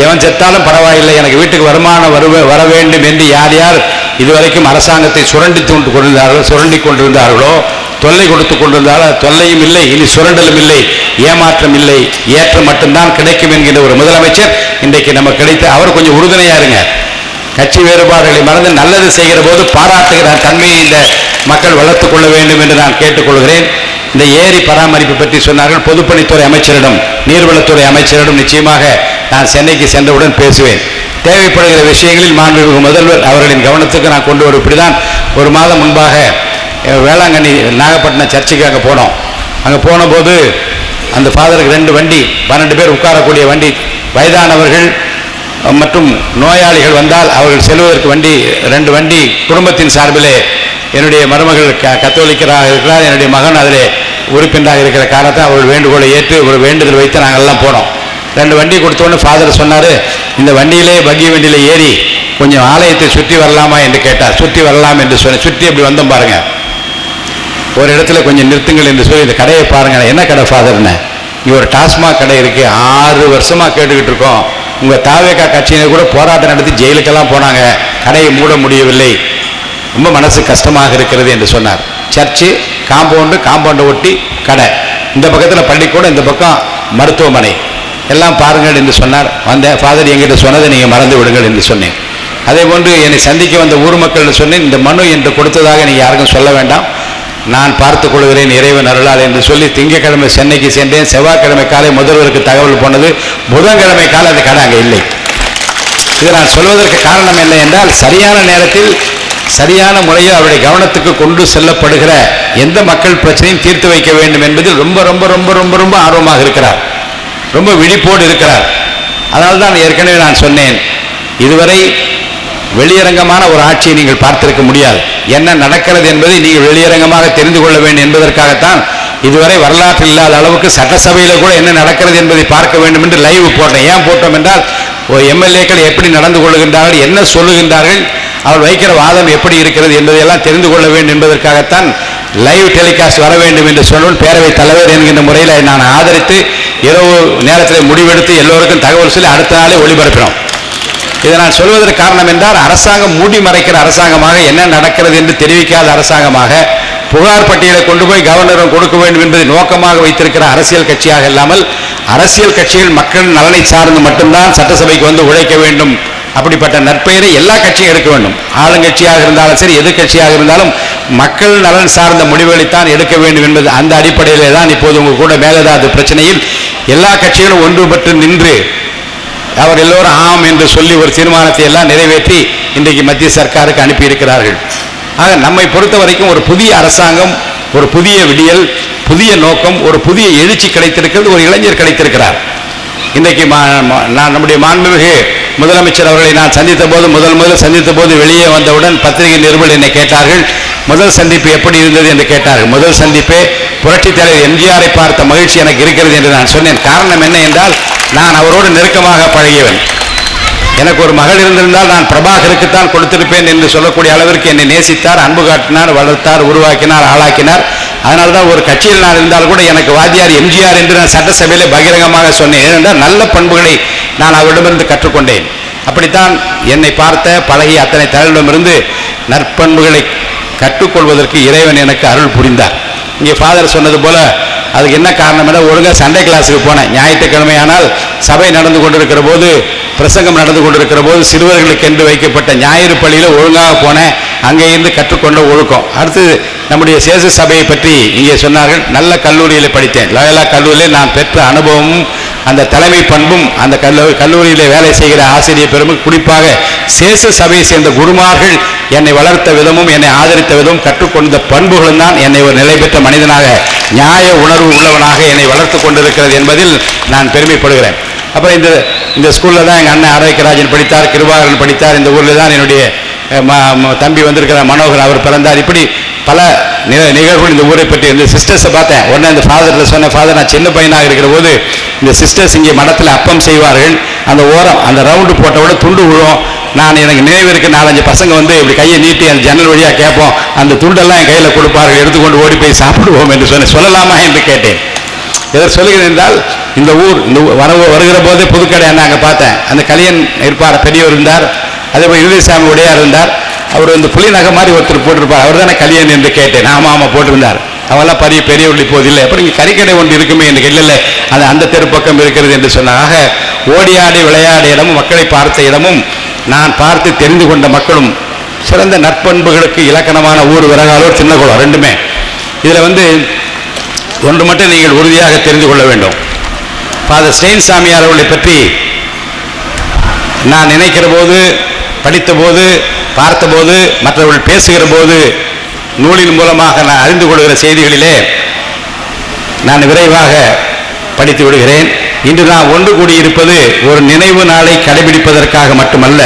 எவன் செத்தாலும் பரவாயில்லை, எனக்கு வீட்டுக்கு வருமானம் வர வேண்டும் என்று யார் யார் இதுவரைக்கும் அரசாங்கத்தை சுரண்டி கொண்டிருந்தார்களோ, தொல்லை கொடுத்து கொண்டிருந்தாலும் தொல்லையும் இல்லை, இனி சுரண்டலும் இல்லை, ஏமாற்றம் இல்லை, ஏற்றம் மட்டும்தான் கிடைக்கும் என்கின்ற ஒரு முதலமைச்சர் இன்றைக்கு நமக்கு கிடைத்த. அவர் கொஞ்சம் உறுதுணையா இருங்க. கட்சி வேறுபாடுகளை மறந்து நல்லது செய்கிற போது பாராட்டுகிற தன்மையை இந்த மக்கள் வளர்த்துக் கொள்ள வேண்டும் என்று நான் கேட்டுக்கொள்கிறேன். இந்த ஏரி பராமரிப்பு பற்றி சொன்னார்கள். பொதுப்பணித்துறை அமைச்சரிடம், நீர்வளத்துறை அமைச்சரிடம் நிச்சயமாக நான் சென்னைக்கு சென்றவுடன் பேசுவேன். தேவைப்படுகிற விஷயங்களில் மாண்புமிகு முதல்வர் அவர்களின் கவனத்துக்கு நான் கொண்டு வரும். இப்படிதான் ஒரு மாதம் முன்பாக வேளாங்கண்ணி நாகப்பட்டினம் சர்ச்சுக்கு அங்கே போனோம். அங்கே போன போது அந்த ஃபாதருக்கு 2 வண்டி, 12 பேர் உட்காரக்கூடிய வண்டி, வயதானவர்கள் மற்றும் நோயாளிகள் வந்தால் அவர்கள் செல்வதற்கு 2 வண்டி குடும்பத்தின் சார்பிலே. என்னுடைய மருமகள் கத்தோலிக்கராக இருக்கிறார், என்னுடைய மகன் அதிலே உறுப்பினராக இருக்கிற காரணத்தை அவர்கள் வேண்டுகோளை ஏற்று ஒரு வேண்டுதல் வைத்து நாங்கள் எல்லாம் போனோம். 2 வண்டி கொடுத்தோன்னு ஃபாதர் சொன்னார், இந்த வண்டியிலே பக்கி வண்டியில் ஏறி கொஞ்சம் ஆலயத்தை சுற்றி வரலாமா என்று கேட்டார். சுற்றி வரலாம் என்று சொன்னேன். சுற்றி அப்படி வந்தோம் பாருங்க. ஒரு இடத்துல கொஞ்சம் நிறுத்துங்கள் என்று சொல்லி, இந்த கடையை பாருங்க. என்ன கடை ஃபாதர்னு? இங்கே ஒரு டாஸ்மாக் கடை இருக்கு, 6 வருஷமா கேட்டுக்கிட்டு இருக்கோம். உங்க தாவேகா கட்சியினர் கூட போராட்டம் நடத்தி ஜெயிலுக்கெல்லாம் போனாங்க, கடையை மூட முடியவில்லை, ரொம்ப மனசு கஷ்டமாக இருக்கிறது என்று சொன்னார். சர்ச்சு காம்பவுண்டை ஒட்டி கடை, இந்த பக்கத்தில் பள்ளிக்கூடம், இந்த பக்கம் மருத்துவமனை, எல்லாம் பாருங்கள் என்று சொன்னார். வந்த ஃபாதர் என்கிட்ட சொன்னதை நீங்கள் மறந்து விடுங்கள் என்று சொன்னேன். அதே போன்று என்னை சந்திக்க வந்த ஊர் மக்கள் சொன்னேன், இந்த மனு என்று கொடுத்ததாக நீங்கள் யாருக்கும் சொல்ல வேண்டாம், நான் பார்த்துக் கொள்கிறேன் இறைவன் அருளால் என்று சொல்லி திங்கட்கிழமை சென்னைக்கு சென்றேன். செவ்வாய்க்கிழமை காலை முதல்வருக்கு தகவல் போனது. புதன்கிழமை காலை அந்த கடை அங்கே இல்லை. இது நான் சொல்வதற்கு காரணம் என்ன என்றால், சரியான நேரத்தில் சரியான முறையில் அவருடைய கவனத்துக்கு கொண்டு செல்லப்படுகிற எந்த மக்கள் பிரச்சனையும் தீர்த்து வைக்க வேண்டும் என்பதில் ரொம்ப ரொம்ப ரொம்ப ரொம்ப ரொம்ப ஆர்வமாக இருக்கிறார், ரொம்ப விழிப்போடு இருக்கிறார். அதனால்தான் ஏற்கனவே நான் சொன்னேன், இதுவரை வெளியரங்கமான ஒரு ஆட்சியை நீங்கள் பார்த்திருக்க முடியாது. என்ன நடக்கிறது என்பதை நீங்கள் வெளியரங்கமாக தெரிந்து கொள்ள வேண்டும் என்பதற்காகத்தான் இதுவரை வரலாற்றில் இல்லாத அளவுக்கு சட்டசபையில் கூட என்ன நடக்கிறது என்பதை பார்க்க வேண்டும் என்று லைவ் போட்டேன். ஏன் போட்டோம் என்றால், எம்எல்ஏக்கள் எப்படி நடந்து கொள்கின்றார்கள், என்ன சொல்லுகின்றார்கள், அவர் வைக்கிற வாதம் எப்படி இருக்கிறது என்பதையெல்லாம் தெரிந்து கொள்ள வேண்டும் என்பதற்காகத்தான் லைவ் டெலிகாஸ்ட் வர வேண்டும் என்று சொன்னால் பேரவைத் தலைவர் என்கின்ற முறையில் நான் ஆதரித்து இரவு நேரத்தில் முடிவெடுத்து எல்லோருக்கும் தகவல் சொல்லி அடுத்த நாளே ஒளிபரப்பினோம். இதை நான் சொல்வதற்கு காரணம் என்றால் அரசாங்கம் மூடி மறைக்கிற அரசாங்கமாக, என்ன நடக்கிறது என்று தெரிவிக்காத அரசாங்கமாக, புகார் பட்டியலை கொண்டு போய் கவர்னரும் கொடுக்க வேண்டும் என்பதை நோக்கமாக வைத்திருக்கிற அரசியல் கட்சியாக இல்லாமல், அரசியல் கட்சிகள் மக்கள் நலனை சார்ந்து மட்டும்தான் சட்டசபைக்கு வந்து உழைக்க வேண்டும், அப்படிப்பட்ட நற்பெயரை எல்லா கட்சியும் எடுக்க வேண்டும். ஆளுங்கட்சியாக இருந்தாலும் சரி, எதிர்கட்சியாக இருந்தாலும் மக்கள் நலன் சார்ந்த முடிவுகளைத்தான் எடுக்க வேண்டும் என்பது அந்த அடிப்படையிலே தான் இப்போது உங்கள் கூட மேகதாது பிரச்சனையில் எல்லா கட்சிகளும் ஒன்றுபட்டு நின்று அவர் எல்லோரும் ஆம் என்று சொல்லி ஒரு தீர்மானத்தை எல்லாம் நிறைவேற்றி இன்றைக்கு மத்திய சர்க்காருக்கு அனுப்பியிருக்கிறார்கள். ஆக நம்மை பொறுத்த வரைக்கும் ஒரு புதிய அரசாங்கம், ஒரு புதிய விடியல், புதிய நோக்கம், ஒரு புதிய எழுச்சி கிடைத்திருக்கிறது, ஒரு இளைஞர் கிடைத்திருக்கிறார். இன்றைக்கு நான் நம்முடைய மாண்புமிகு முதலமைச்சர் அவர்களை நான் சந்தித்த போது முதல் சந்தித்த போது வெளியே வந்தவுடன் பத்திரிகை நிருபர்கள் என்னை கேட்டார்கள், முதல் சந்திப்பு எப்படி இருந்தது என்று கேட்டார்கள். முதல் சந்திப்பே புரட்சித் தலைவர் எம்ஜிஆரை பார்த்த மகிழ்ச்சி எனக்கு இருக்கிறது என்று நான் சொன்னேன். காரணம் என்ன என்றால், நான் அவரோடு நெருக்கமாக பழகியவன். எனக்கு ஒரு மகள் இருந்திருந்தால் நான் பிரபாகருக்குத்தான் கொடுத்திருப்பேன் என்று சொல்லக்கூடிய அளவிற்கு என்னை நேசித்தார், அன்பு காட்டினார், வளர்த்தார், உருவாக்கினார், ஆளாக்கினார். அதனால தான் ஒரு கட்சியில் நான் இருந்தால் கூட எனக்கு வாத்தியார் எம்ஜிஆர் என்று நான் சட்டசபையில் பகிரங்கமாக சொன்னேன். ஏனென்றால் நல்ல பண்புகளை நான் அவரிடமிருந்து கற்றுக்கொண்டேன். அப்படித்தான் என்னை பார்த்த பழகிய அத்தனை தலைவரிடமிருந்து நற்பண்புகளை கற்றுக்கொள்வதற்கு இறைவன் எனக்கு அருள் புரிந்தார். இங்கே ஃபாதர் சொன்னது போல அதுக்கு என்ன காரணம் என ஒழுங்காக சண்டே கிளாஸுக்கு போனேன். ஞாயிற்றுக்கிழமையானால் சபை நடந்து கொண்டிருக்கிற போது, பிரசங்கம் நடந்து கொண்டிருக்கிற போது சிறுவர்களுக்கு என்று வைக்கப்பட்ட ஞாயிறு பள்ளியில் ஒழுங்காக போனேன். அங்கே இருந்து கற்றுக்கொண்ட ஒழுக்கம். அடுத்தது நம்முடைய சேச சபையை பற்றி இங்கே சொன்னார்கள். நல்ல கல்லூரியில் படித்தேன். லயோலா கல்லூரியில் நான் பெற்ற அனுபவமும் அந்த தலைமை பண்பும், அந்த கல்லூரியில் வேலை செய்கிற ஆசிரியர் பெருமை, குறிப்பாக சேச சபையை சேர்ந்த குருமார்கள் என்னை வளர்த்த விதமும் என்னை ஆதரித்த விதமும் கற்றுக்கொண்ட பண்புகளும் தான் என்னை ஒரு நிலை பெற்ற மனிதனாக, நியாய உணர்வு உள்ளவனாக என்னை வளர்த்து கொண்டிருக்கிறது என்பதில் நான் பெருமைப்படுகிறேன். அப்புறம் இந்த ஸ்கூலில் தான் எங்கள் அண்ணன் ஆரோக்கியராஜன் படித்தார், கிருபாகரன் படித்தார். இந்த ஊரில் தான் என்னுடைய தம்பி வந்திருக்கிற மனோகர், அவர் பிறந்தார். இப்படி பல நிகழ்வுகள் இந்த ஊரை பற்றி. இந்த சிஸ்டர்ஸை பார்த்தேன். உடனே இந்த ஃபாதரில் சொன்ன, ஃபாதர் நான் சின்ன பையனாக இருக்கிற போது இந்த சிஸ்டர்ஸ் இங்கே மடத்தில் அப்பம் செய்வார்கள். அந்த ஓரம் அந்த ரவுண்டு போட்டவோட துண்டு விழும். நான் எனக்கு நினைவு இருக்க 4-5 பசங்க வந்து இப்படி கையை நீட்டி அந்த ஜன்னல் வழியாக கேட்போம். அந்த துண்டெல்லாம் என் கையில் கொடுப்பார்கள். எடுத்துக்கொண்டு ஓடி போய் சாப்பிடுவோம் என்று சொல்லலாமா என்று கேட்டேன். எதை சொல்லுகிறேன் என்றால், இந்த ஊர் வருகிற போதே புதுக்கடை அண்ணா அங்கே பார்த்தேன். அந்த கலியன் இருப்பார், பெரியவர் இருந்தார். அதே போல் இருதயசாமி உடையார் இருந்தார். அவர் இந்த புலி நகை மாதிரி ஒருத்தர் போட்டிருப்பார். அவர் தானே கலியன் என்று கேட்டேன். ஆமாம் போட்டிருந்தார். அவெல்லாம் பெரியவர்கள் இப்போது இல்லை. அப்புறம் இங்கே கறிக்கடை ஒன்று இருக்குமே என்று இல்லை, அது அந்த தெருப்பக்கம் இருக்கிறது என்று சொன்னாங்க. ஓடியாடி விளையாடிய இடமும் மக்களை பார்த்த இடமும் நான் பார்த்து தெரிந்து கொண்ட மக்களும் சிறந்த நற்பண்புகளுக்கு இலக்கணமான ஊர் விறகாலூர், சின்னகுளம் ரெண்டுமே. இதில் ஒன்று மட்டும் நீங்கள் உறுதியாக தெரிந்து கொள்ள வேண்டும். ஃபாதர் ஸ்டெயின் சாமியார் அவர்களை பற்றி நான் நினைக்கிற போது, படித்த போது, பார்த்தபோது, மற்றவர்கள் பேசுகிற போது, நூலின் மூலமாக நான் அறிந்து கொள்கிற செய்திகளிலே நான் விரைவாக படித்து விடுகிறேன். இன்று நான் ஒன்று கூடியிருப்பது ஒரு நினைவு நாளை கடைபிடிப்பதற்காக மட்டுமல்ல,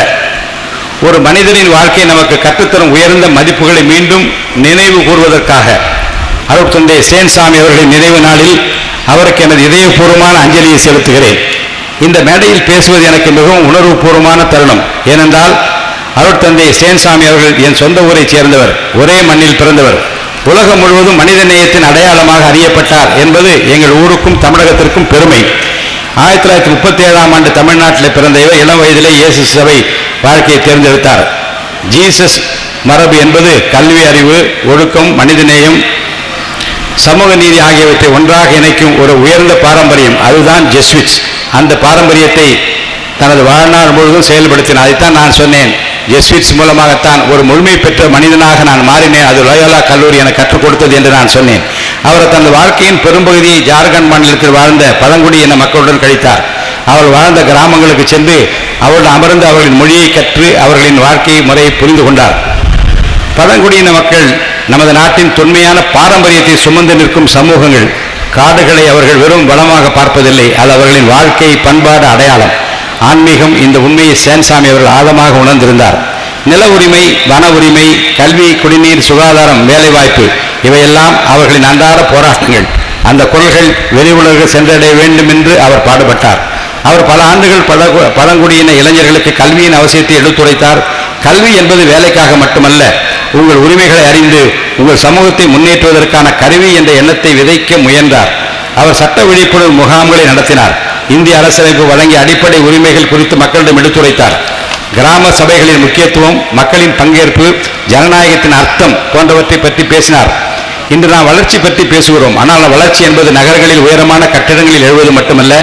ஒரு மனிதனின் வாழ்க்கை நமக்கு கற்றுத்தரும் உயர்ந்த மதிப்புகளை மீண்டும் நினைவு கூறுவதற்காக. அருட்தந்தை சேன்சாமி அவர்களின் நினைவு நாளில் அவருக்கு எனது இதயபூர்வமான அஞ்சலியை செலுத்துகிறேன். இந்த மேடையில் பேசுவது எனக்கு மிகவும் உணர்வுபூர்வமான தருணம். ஏனென்றால் அருட்தந்தை சேன்சாமி அவர்கள் என் சொந்த ஊரைச் சேர்ந்தவர், ஒரே மண்ணில் பிறந்தவர், உலகம் முழுவதும் மனித நேயத்தின் அடையாளமாக அறியப்பட்டார் என்பது எங்கள் ஊருக்கும் தமிழகத்திற்கும் பெருமை. 1937ஆம் ஆண்டு தமிழ்நாட்டில் பிறந்த இவர் இளம் வயதிலே இயேசு சபை வாழ்க்கையை தேர்ந்தெடுத்தார். ஜீசஸ் மரபு என்பது கல்வி அறிவு, ஒழுக்கம், மனிதநேயம், சமூக நீதி ஆகியவற்றை ஒன்றாக இணைக்கும் ஒரு உயர்ந்த பாரம்பரியம். அதுதான் ஜெஸ்விட்ஸ். அந்த பாரம்பரியத்தை தனது வாழ்நாள் முழுவதும் செயல்படுத்தினார். அதைத்தான் நான் சொன்னேன், ஜெஸ்விட்ஸ் மூலமாகத்தான் ஒரு முழுமை பெற்ற மனிதனாக நான் மாறினேன். அது லயோலா கல்லூரி எனக்கு கற்றுக் கொடுத்தது என்று நான் சொன்னேன். அவர் தனது வாழ்க்கையின் பெரும்பகுதியை ஜார்க்கண்ட் மாநிலத்தில் வாழ்ந்த பழங்குடி இன மக்களுடன் கழித்தார். அவர் வாழ்ந்த கிராமங்களுக்கு சென்று அவருடன் அமர்ந்து அவர்களின் மொழியை கற்று அவர்களின் வாழ்க்கை முறையை புரிந்து கொண்டார். பழங்குடியின மக்கள் நமது நாட்டின் தொன்மையான பாரம்பரியத்தை சுமந்து நிற்கும் சமூகங்கள். காடுகளை அவர்கள் வெறும் வளமாக பார்ப்பதில்லை, அது அவர்களின் வாழ்க்கை, பண்பாடு, அடையாளம், ஆன்மீகம். இந்த உண்மையை சேன்சாமி அவர்கள் ஆழமாக உணர்ந்திருந்தார். நில உரிமை, வன உரிமை, கல்வி, குடிநீர், சுகாதாரம், வேலைவாய்ப்பு இவையெல்லாம் அவர்களின் அன்றாட போராட்டங்கள். அந்த குரல்கள் வெளி உலகில் சென்றடைய வேண்டும் என்று அவர் பாடுபட்டார். அவர் பல ஆண்டுகள் பழங்குடியின இளைஞர்களுக்கு கல்வியின் அவசியத்தை எடுத்துரைத்தார். கல்வி என்பது வேலைக்காக மட்டுமல்ல, உங்கள் உரிமைகளை அறிந்து உங்கள் சமூகத்தை முன்னேற்றுவதற்கான கருவி என்ற எண்ணத்தை விதைக்க முயன்றார். அவர் சட்ட விழிப்புணர்வு முகாம்களை நடத்தினார். இந்திய அரசமைப்பு வழங்கிய அடிப்படை உரிமைகள் குறித்து மக்களிடம் எடுத்துரைத்தார். கிராம சபைகளின் முக்கியத்துவம், மக்களின் பங்கேற்பு, ஜனநாயகத்தின் அர்த்தம் போன்றவற்றை பற்றி பேசினார். இன்று நாம் வளர்ச்சி பற்றி பேசுகிறோம். ஆனால் வளர்ச்சி என்பது நகரங்களில் உயரமான கட்டிடங்களில் எழுவது மட்டுமல்ல,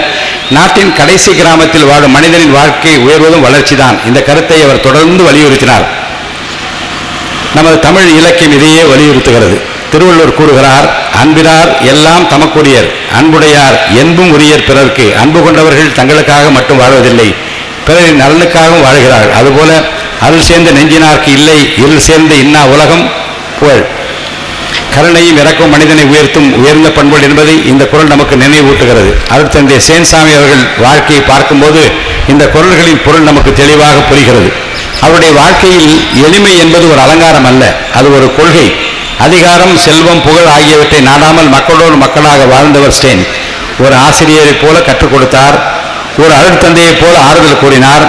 நாட்டின் கடைசி கிராமத்தில் வாழும் மனிதனின் வாழ்க்கை உயர்வதும் வளர்ச்சிதான். இந்த கருத்தை அவர் தொடர்ந்து வலியுறுத்தினார். நமது தமிழ் இலக்கியம் இதையே வலியுறுத்துகிறது. திருவள்ளுவர் கூறுகிறார், அன்பினார் எல்லாம் தமக்குரியர், அன்புடையார் என்பும் உரியர் பிறர்க்கு. அன்பு கொண்டவர்கள் தங்களுக்காக மட்டும் வாழ்வதில்லை, பிறரின் நலனுக்காகவும் வாழ்கிறார்கள். அதுபோல அருள் சேர்ந்த நெஞ்சினார்க்கு இல்லை, இருள் சேர்ந்த இன்னா உலகம் புகழ். கருணையும் இறக்கும் மனிதனை உயர்த்தும் உயர்ந்த பண்புகள் என்பதை இந்த குரல் நமக்கு நினைவூட்டுகிறது. அருட்தந்தை சேன்சாமி அவர்கள் வாழ்க்கையை பார்க்கும்போது இந்த குரல்களின் பொருள் நமக்கு தெளிவாக புரிகிறது. அவருடைய வாழ்க்கையில் எளிமை என்பது ஒரு அலங்காரம் அல்ல, அது ஒரு கொள்கை. அதிகாரம், செல்வம், புகழ் ஆகியவற்றை நாடாமல் மக்களோடு மக்களாக வாழ்ந்தவர் ஸ்டேன். ஒரு ஆசிரியரைப் போல கற்றுக் கொடுத்தார், ஒரு அருட்தந்தையைப் போல ஆறுதல் கூறினார்,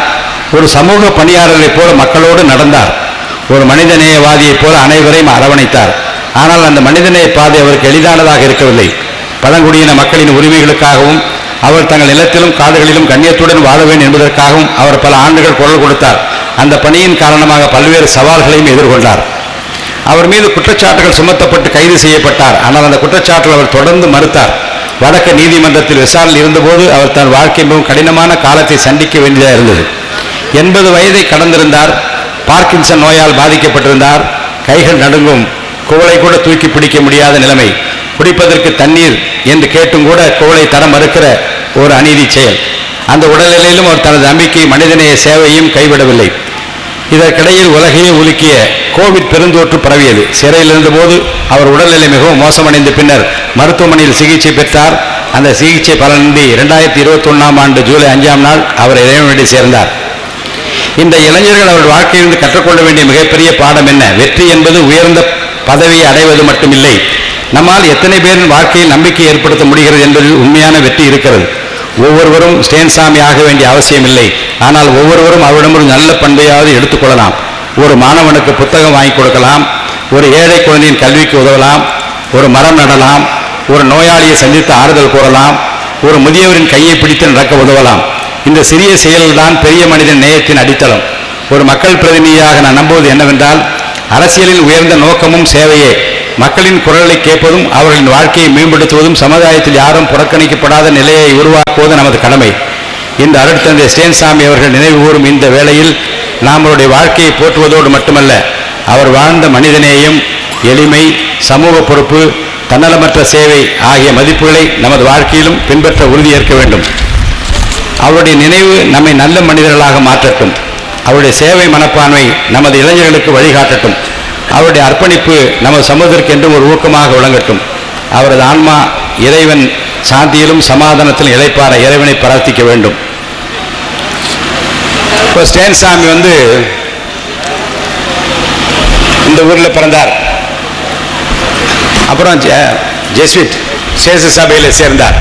ஒரு சமூக பணியாளரைப் போல மக்களோடு நடந்தார், ஒரு மனிதநேயவாதியைப் போல அனைவரையும் அரவணைத்தார். ஆனால் அந்த மனிதநேய பாதை அவருக்கு எளிதானதாக இருக்கவில்லை. பழங்குடியின மக்களின் உரிமைகளுக்காகவும் அவர் தங்கள் நிலத்திலும் காடுகளிலும் கண்ணியத்துடன் வாழ வேண்டும் என்பதற்காகவும் அவர் பல ஆண்டுகள் குரல் கொடுத்தார். அந்த பணியின் காரணமாக பல்வேறு சவால்களையும் எதிர்கொண்டார். அவர் மீது குற்றச்சாட்டுகள் சுமத்தப்பட்டு கைது செய்யப்பட்டார். ஆனால் அந்த குற்றச்சாட்டுகள் அவர் தொடர்ந்து மறுத்தார். வடக்கு நீதிமன்றத்தில் விசாரணை இருந்தபோது அவர் தன் வாழ்க்கை மிகவும் கடினமான காலத்தை சந்திக்க வேண்டியதாக இருந்தது. 80 வயதை கடந்திருந்தார். பார்க்கின்சன் நோயால் பாதிக்கப்பட்டிருந்தார். கைகள் நடுங்கும், குவளை கூட தூக்கி பிடிக்க முடியாத நிலைமை. குடிப்பதற்கு தண்ணீர் என்று கேட்டும் கூட குவளை தர மறுக்கிற ஒரு அநீதி செயல். அந்த உடல்நிலையிலும் அவர் தனது நம்பிக்கை மனிதநேய சேவையும் கைவிடவில்லை. இதற்கிடையில் உலகையே உலுக்கிய கோவிட் பெருந்தொற்று பரவியது. சிறையில் இருந்தபோது அவர் உடல்நிலை மிகவும் மோசமடைந்த பின்னர் மருத்துவமனையில் சிகிச்சை பெற்றார். அந்த சிகிச்சை பலனின்றி 2021 ஆண்டு ஜூலை 5ஆம் நாள் அவர் இறைவனடி சேர்ந்தார். இந்த இளைஞர்கள் அவர்கள் வாழ்க்கையிலிருந்து கற்றுக்கொள்ள வேண்டிய மிகப்பெரிய பாடம் என்ன? வெற்றி என்பது உயர்ந்த பதவியை அடைவது மட்டுமில்லை, நம்மால் எத்தனை பேரின் வாழ்க்கையில் நம்பிக்கை ஏற்படுத்த முடிகிறது என்பதில் உண்மையான வெற்றி இருக்கிறது. ஒவ்வொருவரும் ஸ்டேன்சாமி ஆக வேண்டிய அவசியம் இல்லை. ஆனால் ஒவ்வொருவரும் அவரிடம் ஒரு நல்ல பண்பையாவது எடுத்துக்கொள்ளலாம். ஒரு மாணவனுக்கு புத்தகம் வாங்கி கொடுக்கலாம், ஒரு ஏழை குழந்தையின் கல்விக்கு உதவலாம், ஒரு மரம் நடலாம், ஒரு நோயாளியை சந்தித்து ஆறுதல் கூறலாம், ஒரு முதியவரின் கையை பிடித்து நடக்க உதவலாம். இந்த சிறிய செயல்தான் பெரிய மனிதன் நேயத்தின் அடித்தளம். ஒரு மக்கள் பிரதிநிதியாக நான் நம்புவது என்னவென்றால், அரசியலின் உயர்ந்த நோக்கமும் சேவையே. மக்களின் குரலை கேட்பதும் அவர்களின் வாழ்க்கையை மேம்படுத்துவதும் சமுதாயத்தில் யாரும் புறக்கணிக்கப்படாத நிலையை உருவாக்குவது நமது கடமை. இந்த அருட்தந்தை ஸ்டேன்சாமி அவர்கள் நினைவு கூறும் இந்த வேளையில் நாம் அவருடைய வாழ்க்கையை போற்றுவதோடு மட்டுமல்ல, அவர் வாழ்ந்த மனிதநேயம், எளிமை, சமூக பொறுப்பு, தன்னலமற்ற சேவை ஆகிய மதிப்புகளை நமது வாழ்க்கையிலும் பின்பற்ற உறுதியேற்க வேண்டும். அவருடைய நினைவு நம்மை நல்ல மனிதர்களாக மாற்றட்டும். அவருடைய சேவை மனப்பான்மை நமது இளைஞர்களுக்கு வழிகாட்டட்டும். அவருடைய அர்ப்பணிப்பு நமது சமூகத்திற்கு என்றும் ஒரு ஊக்கமாக விளங்கட்டும். அவரது ஆன்மா இறைவன் சாந்தியிலும் சமாதானத்திலும் இளைப்பாற இறைவனை பிரார்த்திக்க வேண்டும். இப்போ ஸ்டேன்சாமி இந்த ஊரில் பிறந்தார். அப்புறம் ஜெஸ்விட் சேஷ சபையில் சேர்ந்தார்.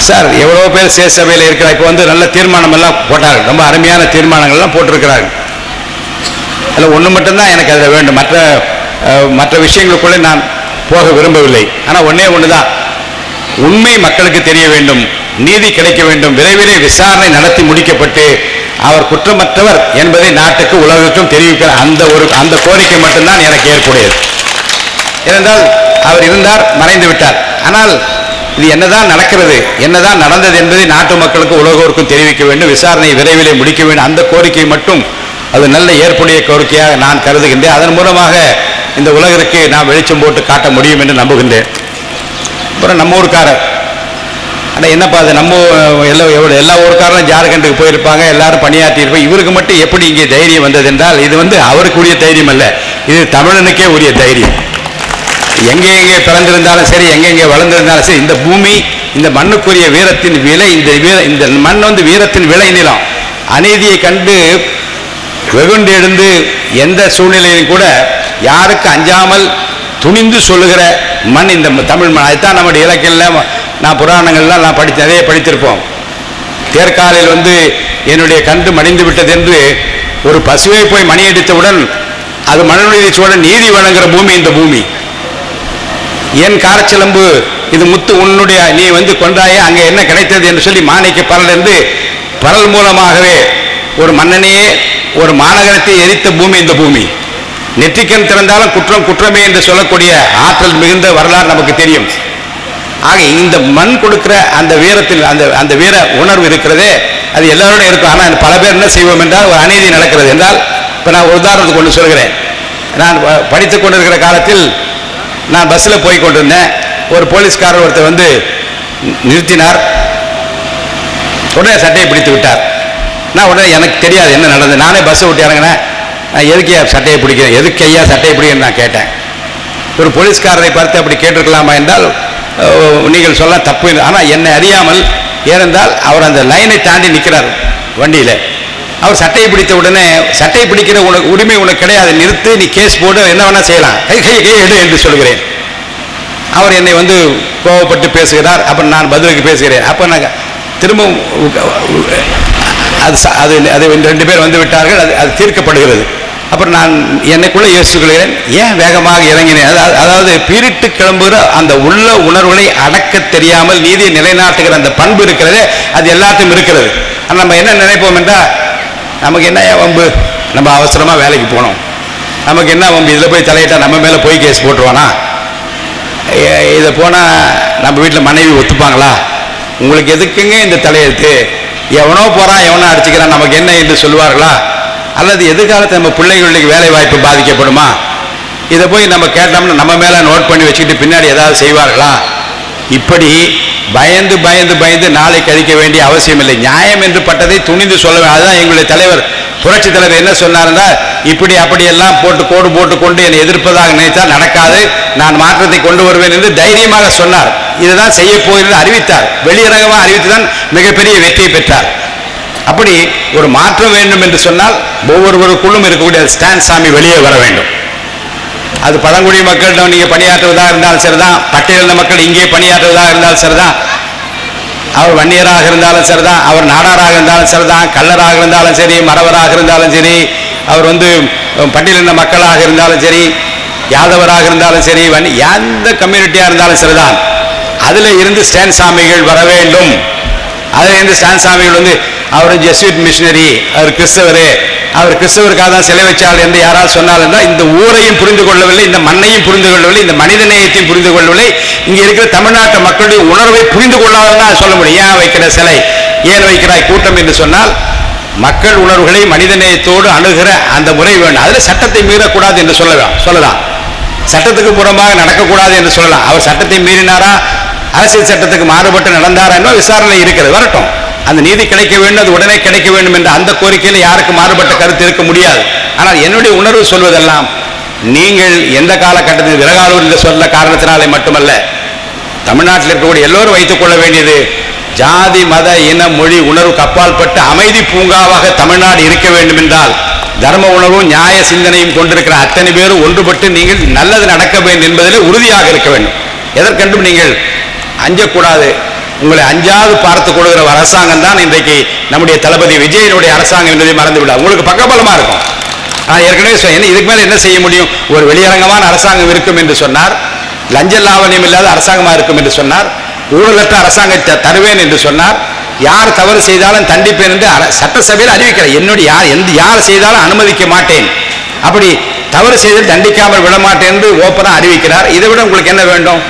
சார் எவ்வளோ பேர் சேஷ சபையில் இருக்கிறார். இப்போ நல்ல தீர்மானம் எல்லாம் போட்டார்கள், ரொம்ப அருமையான தீர்மானங்கள்லாம் போட்டிருக்கிறார்கள். அதில் ஒன்று மட்டும்தான் எனக்கு அதில் வேண்டும், மற்ற விஷயங்களுக்குள்ளே நான் போக விரும்பவில்லை. ஆனால் ஒன்று தான், உண்மை மக்களுக்கு தெரிய வேண்டும், நீதி கிடைக்க வேண்டும், விரைவிலே விசாரணை நடத்தி முடிக்கப்பட்டு அவர் குற்றமற்றவர் என்பதை நாட்டுக்கு உலகுக்கும் தெரிவிக்கிற அந்த கோரிக்கை மட்டும்தான் எனக்கு ஏற்புடையது. ஏனென்றால் அவர் இருந்தார், மறைந்து விட்டார். ஆனால் இது என்னதான் நடக்கிறது, என்னதான் நடந்தது என்பதை நாட்டு மக்களுக்கு உலகோருக்கும் தெரிவிக்க வேண்டும், விசாரணையை விரைவிலே முடிக்க வேண்டும். அந்த கோரிக்கை மட்டும் அது நல்ல ஏற்புடைய கோரிக்கையாக நான் கருதுகின்றேன். அதன் மூலமாக இந்த உலகிற்கு நான் வெளிச்சம் போட்டு காட்ட முடியும் என்று நம்புகின்றேன். அப்புறம் நம்ம ஊருக்காரர், ஆனால் என்னப்பா அது நம்ம எல்லா ஊருக்காரரும் ஜார்க்கண்டுக்கு போயிருப்பாங்க, எல்லாரும் பணியாற்றி இருப்பாங்க. இவருக்கு மட்டும் எப்படி இங்கே தைரியம் வந்தது என்றால், இது அவருக்குரிய தைரியம் அல்ல, இது தமிழனுக்கே உரிய தைரியம். எங்கே பிறந்திருந்தாலும் சரி, எங்கெங்கே வளர்ந்திருந்தாலும் சரி, இந்த பூமி, இந்த மண்ணுக்குரிய வீரத்தின் விலை, இந்த மண் வீரத்தின் விளை நிலம். அநீதியை கண்டு வெகுண்டு எழுந்து எந்த சூழ்நிலையிலும் கூட யாருக்கு அஞ்சாமல் துணிந்து சொல்லுகிற மண் இந்த தமிழ் மண். அதுதான் நம்முடைய இலக்கியத்தில் நான் புராணங்கள்லாம் நான் நிறைய படித்திருப்போம். தேர்காலில் வந்து என்னுடைய கன்று மடிந்து விட்டது என்று ஒரு பசுவை போய் மணியடித்தவுடன் அது மனுநீதி சோழன் நீதி வழங்குகிற பூமி இந்த பூமி. என் காரச்சிலம்பு இது முத்து உன்னுடைய நீ வந்து கொன்றாயே அங்கே என்ன கிடைத்தது என்று சொல்லி மாணிக்க பரல் என்று பரல் மூலமாகவே ஒரு மன்னனையே ஒரு மாநகரத்தை எரித்த பூமி இந்த பூமி. நெற்றிக்கண் திறந்தாலும் குற்றம் குற்றமே என்று சொல்லக்கூடிய ஆற்றல் மிகுந்த வரலாறு நமக்கு தெரியும். ஆக இந்த மண் கொடுக்கிற அந்த வீரத்தில் அந்த வீர உணர்வு இருக்கிறதே அது எல்லாரோட இருக்கும். ஆனால் பல பேர் என்ன செய்வோம் என்றால் ஒரு அநீதி நடக்கிறது என்றால், இப்போ நான் ஒரு உதாரணத்துக்கு கொண்டு சொல்கிறேன். நான் படித்துக் கொண்டிருக்கிற காலத்தில் நான் பஸ்ஸில் போய் கொண்டிருந்தேன். ஒரு போலீஸ்காரர் ஒருத்தர் வந்து நிறுத்தினார். உடனே சட்டையை பிடித்து விட்டார். நான் உடனே எனக்கு தெரியாது என்ன நடந்தது. நானே பஸ்ஸை விட்டு இறங்கினேன். நான் எதுக்கு சட்டையை பிடிக்கிறேன், எதுக்கு ஐயா சட்டையை பிடிக்கிறேன்னு நான் கேட்டேன். ஒரு போலீஸ்காரரை பார்த்து அப்படி கேட்டிருக்கலாமா என்றால் நீங்கள் சொல்ல தப்பு. ஆனால் என்னை அறியாமல் ஏனென்றால் அவர் அந்த லைனை தாண்டி நிற்கிறார் வண்டியில். அவர் சட்டையை பிடித்த உடனே சட்டையை பிடிக்கிற உனக்கு உரிமை உனக்கு கிடையாது, நிறுத்து, நீ கேஸ் போடு, என்ன வேணா செய்யலாம், கை எடு என்று சொல்கிறேன். அவர் என்னை வந்து கோவப்பட்டு பேசுகிறார். அப்புறம் நான் பதிலுக்கு பேசுகிறேன். அப்போ நான் திரும்பவும் அது ரெண்டு பேர் வந்து விட்டார்கள். அது தீர்க்கப்படுகிறது. அப்புறம் நான் என்னைக்குள்ள யோசித்துக் கொள்கிறேன், ஏன் வேகமாக இறங்கினேன். அதாவது பீரிட்டு கிளம்புகிற அந்த உள்ள உணர்வுகளை அடக்க தெரியாமல் நீதியை நிலைநாட்டுகிற அந்த பண்பு இருக்கிறது, அது எல்லாத்தையும் இருக்கிறது. ஆனால் நம்ம என்ன நினைப்போம் என்றால், நமக்கு என்ன வம்பு, நம்ம அவசரமாக வேலைக்கு போனோம், நமக்கு என்ன வம்பு, இதில் போய் தலையிட்டா நம்ம மேலே போய் கேஸ் போட்டுருவானா, இதை போனால் நம்ம வீட்டில் மனைவி ஒத்துப்பாங்களா, உங்களுக்கு எதுக்குங்க இந்த தலையெழுத்து, எவனோ போகிறான் எவனோ அடிச்சுக்கிறான், நமக்கு என்ன என்று சொல்லுவார்களா, அல்லது எதிர்காலத்தில் நம்ம பிள்ளைகளுக்கு வேலை வாய்ப்பு பாதிக்கப்படுமா, இதை போய் நம்ம கேட்டோம்னா நம்ம மேலே நோட் பண்ணி வச்சுக்கிட்டு பின்னாடி ஏதாவது செய்வார்களா. இப்படி பயந்து பயந்து பயந்து நாளை கழிக்க வேண்டிய அவசியம் இல்லை. நியாயம் என்று பட்டதை துணிந்து சொல்ல. அதுதான் எங்களுடைய தலைவர் புரட்சி தலைவர் என்ன சொன்னார்னா, இப்படி அப்படியெல்லாம் போட்டு கோடு போட்டு கொண்டு என்னை எதிர்ப்பதாக நினைத்தால் நடக்காது, நான் மாற்றத்தை கொண்டு வருவேன் என்று தைரியமாக சொன்னார். இதுதான் செய்ய போகிறது அறிவித்தார். வெளியரங்கமாக அறிவித்துதான் மிகப்பெரிய வெற்றியை பெற்றார். அப்படி ஒரு மாற்றம் வேண்டும் என்று சொன்னால் ஒவ்வொருவருக்குள்ளும் இருக்கக்கூடிய ஸ்டாண்ட் சாமி வெளியே வர வேண்டும். அது பழங்குடி மக்களிடம் நீங்க பணியாற்றுவதாக இருந்தாலும் சரிதான், பட்டியலின மக்கள் இங்கே பணியாற்றுவதாக இருந்தாலும் சரிதான், அவர் வன்னியராக இருந்தாலும் சரிதான், அவர் நாடாராக இருந்தாலும் சரிதான், கல்லராக இருந்தாலும் சரி, மறவராக இருந்தாலும் சரி, அவர் வந்து பட்டியலின மக்களாக இருந்தாலும் சரி, யாதவராக இருந்தாலும் சரி, எந்த கம்யூனிட்டியா இருந்தாலும் சரிதான், அதுல இருந்து ஸ்டாண்ட் சாமிகள் வர வேண்டும். அதுல இருந்து ஸ்டாண்ட் சாமிகள் வந்து அவர் ஜெஸ்விட் மிஷினரி, அவர் கிறிஸ்தவர், அவர் கிறிஸ்தவருக்காக தான் சிலை வச்சாள் என்று யாரால் சொன்னால் என்றால் இந்த ஊரையும் புரிந்து கொள்ளவில்லை, இந்த மண்ணையும் புரிந்து கொள்ளவில்லை, இந்த மனித நேயத்தையும் புரிந்து கொள்ளவில்லை, இங்கே இருக்கிற தமிழ்நாட்டு மக்களுடைய உணர்வை புரிந்து கொள்ளாதான் சொல்ல முடியும். ஏன் வைக்கிற சிலை, ஏன் வைக்கிறாய் கூட்டம் என்று சொன்னால் மக்கள் உணர்வுகளை மனித நேயத்தோடு அணுகிற அந்த முறை வேண்டும். அதில் சட்டத்தை மீறக்கூடாது என்று சொல்லலாம், சட்டத்துக்கு புறமாக நடக்கக்கூடாது என்று சொல்லலாம். அவர் சட்டத்தை மீறினாரா, அரசியல் சட்டத்துக்கு மாறுபட்டு நடந்தாரா என்பது விசாரணை இருக்கிறது, வரட்டும். அந்த நீதி கிடைக்க வேண்டும், அது உடனே கிடைக்க வேண்டும் என்ற அந்த கோரிக்கையில் யாருக்கு மாறுபட்ட கருத்து இருக்க முடியாது. ஆனால் என்னுடைய உணர்வு சொல்வதெல்லாம், நீங்கள் எந்த காலகட்டத்தில் விலகாலூர் என்று சொல்ல காரணத்தினாலே மட்டுமல்ல, தமிழ்நாட்டில் இருக்கக்கூடிய எல்லோரும் வைத்துக் கொள்ள வேண்டியது, ஜாதி மத இன மொழி உணர்வுக்கு அப்பாற்பட்டு அமைதி பூங்காவாக தமிழ்நாடு இருக்க வேண்டும் என்றால் தர்ம உணர்வும் நியாய சிந்தனையும் கொண்டிருக்கிற அத்தனை பேரும் ஒன்றுபட்டு நீங்கள் நல்லது நடக்க வேண்டும் என்பதில் உறுதியாக இருக்க வேண்டும். எதற்கென்றும் நீங்கள் அஞ்சக்கூடாது. உங்களை அஞ்சாது பார்த்து கொடுக்கிற அரசாங்கம் தான் இன்றைக்கு நம்முடைய தளபதி விஜயனுடைய அரசாங்கம் என்பதை மறந்துவிடாது. உங்களுக்கு பக்கபலமா இருக்கும். நான் ஏற்கனவே இதுக்கு மேல என்ன செய்ய முடியும், ஒரு வெளியரங்கமான அரசாங்கம் இருக்கும் என்று சொன்னார், லஞ்ச லாவணியம் இல்லாத அரசாங்கமாக இருக்கும் என்று சொன்னார், ஊழலற்ற அரசாங்கத்தை தருவேன் என்று சொன்னார், யார் தவறு செய்தாலும் தண்டிப்பேன் என்று சட்டசபையில் அறிவிக்கிறார். யார் செய்தாலும் அனுமதிக்க மாட்டேன், அப்படி தவறு செய்தால் தண்டிக்காமல் விட மாட்டேன் என்று ஓப்பனா அறிவிக்கிறார். இதை விட உங்களுக்கு என்ன வேண்டும்?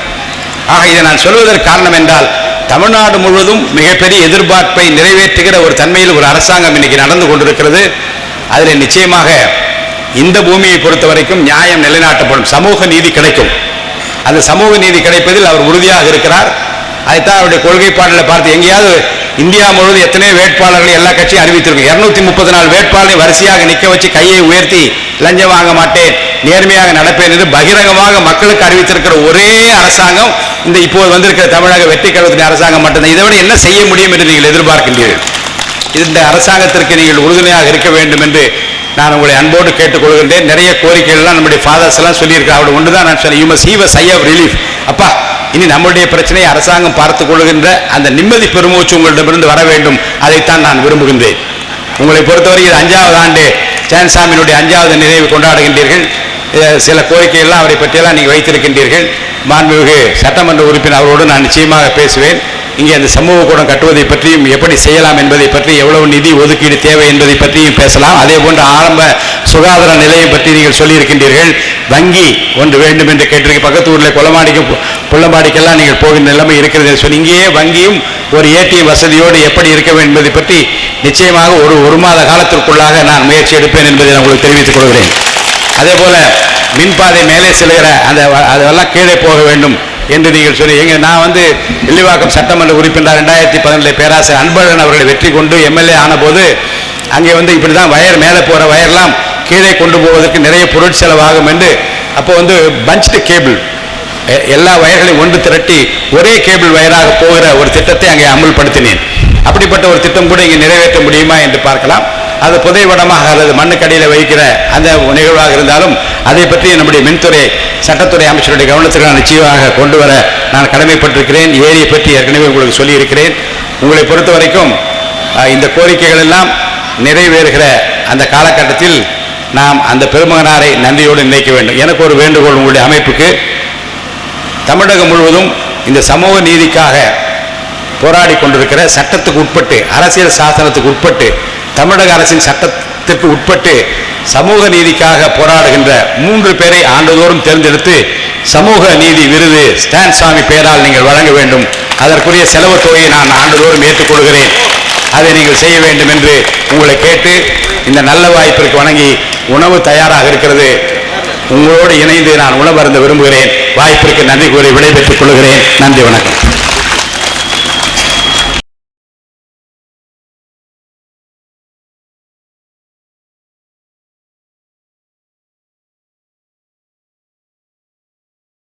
ஆக இதை நான் சொல்வதற்கு காரணம் என்றால், தமிழ்நாடு முழுவதும் மிகப்பெரிய எதிர்பார்ப்பை நிறைவேற்றுகிற ஒரு தன்மையில் ஒரு அரசாங்கம் இன்னைக்கு நடந்து கொண்டிருக்கிறது. அதில் நிச்சயமாக இந்த பூமியை பொறுத்த வரைக்கும் நியாயம் நிலைநாட்டப்படும், சமூக நீதி கிடைக்கும். அந்த சமூக நீதி கிடைப்பதில் அவர் உறுதியாக இருக்கிறார். அதைத்தான் அவருடைய கொள்கைப்பாட்டில் பார்த்து, எங்கேயாவது இந்தியா முழுவதும் எத்தனையோ வேட்பாளர்களை எல்லா கட்சியும் அறிவித்திருக்கு. 234 வேட்பாளரை வரிசையாக நிற்க வச்சு கையை உயர்த்தி லஞ்சம் வாங்க மாட்டேன், நேர்மையாக நடப்பேன் என்று பகிரங்கமாக மக்களுக்கு அறிவித்திருக்கிற ஒரே அரசாங்கம் இந்த இப்போது வந்திருக்கிற தமிழக வெற்றி கழகத்தின் அரசாங்கம் மட்டும்தான். இதை விட என்ன செய்ய முடியும் என்று நீங்கள் எதிர்பார்க்கின்றீர்கள்? இந்த அரசாங்கத்திற்கு நீங்கள் உறுதுணையாக இருக்க வேண்டும் என்று நான் உங்களை அன்போடு கேட்டுக்கொள்கின்றேன். நிறைய கோரிக்கைகள்லாம் நம்முடைய ஃபாதர்ஸ் எல்லாம் சொல்லியிருக்காங்க. அவரோட ஒன்று தான் நான் சொன்னேன், you must heave a sigh of relief. அப்பா இனி நம்முடைய பிரச்சனையை அரசாங்கம் பார்த்துக் கொள்கின்ற அந்த நிம்மதி பெருமூச்சு உங்களிடமிருந்து வர வேண்டும். அதைத்தான் நான் விரும்புகின்றேன். உங்களை பொறுத்தவரை இது 5வது ஆண்டு சேன்சாமியினுடைய 5வது நினைவு கொண்டாடுகின்றீர்கள். சில கோரிக்கைகள்லாம் அவரை பற்றியெல்லாம் நீங்கள் வைத்திருக்கின்றீர்கள். மாண்புமிகு சட்டமன்ற உறுப்பினர் அவரோடு நான் நிச்சயமாக பேசுவேன். இங்கே அந்த சமூக கூடம் கட்டுவதை பற்றியும் எப்படி செய்யலாம் என்பதை பற்றி எவ்வளவு நிதி ஒதுக்கீடு தேவை என்பதை பற்றியும் பேசலாம். அதே போன்று ஆரம்ப சுகாதார நிலையம் பற்றி நீங்கள் சொல்லியிருக்கின்றீர்கள். வங்கி ஒன்று வேண்டும் என்று கேட்டிருக்க. பக்கத்து ஊரில் புள்ளம்பாடிக்கெல்லாம் நீங்கள் போகின்ற நிலைமை இருக்கிறது சொல்லி இங்கேயே வங்கியும் ஒரு ஏடிஎம் வசதியோடு எப்படி இருக்க வேண்டும் என்பதை பற்றி நிச்சயமாக ஒரு மாத காலத்திற்குள்ளாக நான் முயற்சி எடுப்பேன் என்பதை நான் உங்களுக்கு தெரிவித்துக் கொள்கிறேன். அதே போல மின்பாதை மேலே செல்கிற அதெல்லாம் கீழே போக வேண்டும் என்று நீங்கள் சொல்லி நான் வெள்ளிவாக்கம் சட்டமன்ற உறுப்பினர் 2011 பேராசிரியர் அன்பழகன் அவர்களை வெற்றி கொண்டு எம்எல்ஏ ஆன போது அங்கே இப்படி தான் வயர் மேலே போகிற வயர்லாம் கீழே கொண்டு போவதற்கு நிறைய பொருட்செலவாகும் என்று அப்போ பஞ்ச்டு கேபிள் எல்லா வயர்களையும் ஒன்று திரட்டி ஒரே கேபிள் வயராக போகிற ஒரு திட்டத்தை அங்கே அமல்படுத்தினேன். அப்படிப்பட்ட ஒரு திட்டம் கூட இங்கே நிறைவேற்ற முடியுமா என்று பார்க்கலாம். அது புதைவடமாக அல்லது மண்ணுக்கடியில் வைக்கிற அந்த நிகழ்வாக இருந்தாலும் அதை பற்றி நம்முடைய மின்துறை சட்டத்துறை அமைச்சருடைய கவனத்துக்கு நான் நிச்சயமாக கொண்டு வர நான் கடமைப்பட்டிருக்கிறேன். ஏரியை பற்றி ஏற்கனவே உங்களுக்கு சொல்லியிருக்கிறேன். உங்களை பொறுத்த வரைக்கும் இந்த கோரிக்கைகள் எல்லாம் நிறைவேறுகிற அந்த காலகட்டத்தில் நாம் அந்த பெருமகனாரை நன்றியோடு நினைக்க வேண்டும். எனக்கு ஒரு வேண்டுகோள் உங்களுடைய அமைப்புக்கு, தமிழகம் முழுவதும் இந்த சமூக நீதிக்காக போராடி கொண்டிருக்கிற சட்டத்துக்கு உட்பட்டு அரசியல் சாசனத்துக்கு உட்பட்டு தமிழக அரசின் சட்டத்திற்கு உட்பட்டு சமூக நீதிக்காக போராடுகின்ற 3 பேரை ஆண்டுதோறும் தேர்ந்தெடுத்து சமூக நீதி விருது ஸ்டான்சாமி பெயரால் நீங்கள் வழங்க வேண்டும். அதற்குரிய செலவு தொகையை நான் ஆண்டுதோறும் ஏற்றுக்கொள்கிறேன். அதை நீங்கள் செய்ய வேண்டும் என்று உங்களை கேட்டு இந்த நல்ல வாய்ப்பிற்கு வணங்கி உணவு தயாராக இருக்கிறது. உங்களோடு இணைந்து நான் உணவருந்த விரும்புகிறேன். வாய்ப்பிற்கு நன்றி கூறி விடைபெற்றுக் கொள்கிறேன். நன்றி, வணக்கம்.